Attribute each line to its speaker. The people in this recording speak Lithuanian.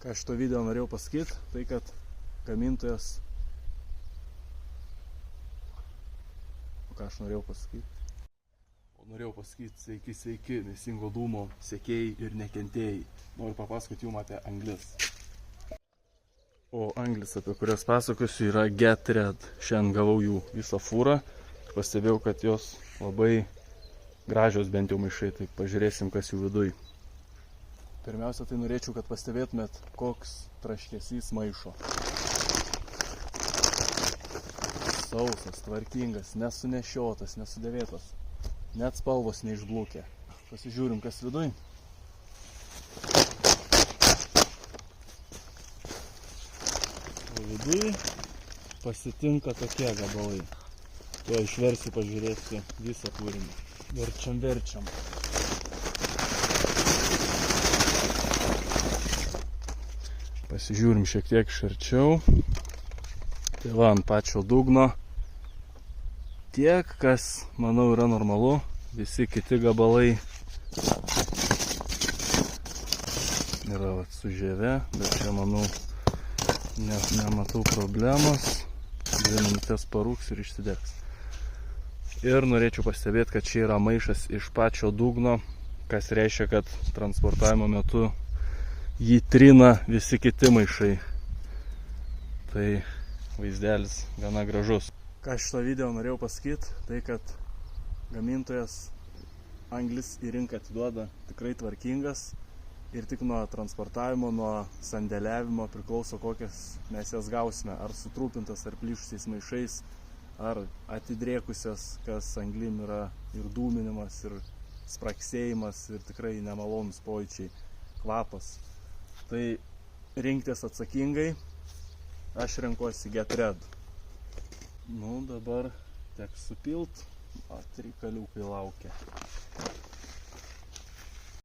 Speaker 1: Ką šito video norėjau pasakyti, tai kad gamintojas... Ką aš norėjau pasakyti? Norėjau pasakyti sveiki, mėsingo dūmo sekėjai ir nekentėjai. Noriu papasakoti jums apie anglis. O anglis, apie kurias pasakosiu, yra Get Red. Šiandien gavau jų visą fūrą ir pastebėjau, kad jos labai gražios, bent jau maišai. Tai pažiūrėsim, kas jų viduj. Pirmiausia, tai norėčiau, kad pastebėtumėt, koks traškesys maišo. Sausas, tvarkingas, nesunešiotas, nesudėvėtas. Net spalvos neišblūkė. Pasižiūrim, kas viduj. O viduj pasitinka tokie gabalai. Tuo išversiu, pažiūrėsiu visą kūrinį. Verčiam. Pasižiūrim šiek tiek iš arčiau. Tai va, ant pačio dugno. Tiek, kas, manau, yra normalu. Visi kiti gabalai yra sužievę, bet čia, manau, nematau problemos. 2 minutės parūks ir išsidegs. Ir norėčiau pastebėti, kad čia yra maišas iš pačio dugno, kas reiškia, kad transportavimo metu jį trina visi kiti maišai. Tai vaizdelis gana gražus. Ką šito video norėjau pasakyti, tai kad gamintojas anglis į rinką atiduoda tikrai tvarkingas ir tik nuo transportavimo, nuo sandėliavimo priklauso, kokias mes jas gausime. Ar sutrūpintas, ar plyšusiais maišais, ar atidrėkusias, kas anglim yra ir dūminimas, ir spraksėjimas, ir tikrai nemalonus pojūčiai, kvapas. Tai rinktis atsakingai, aš renkuosi Get Red. Nu, dabar teks supilt, reikaliukai laukia.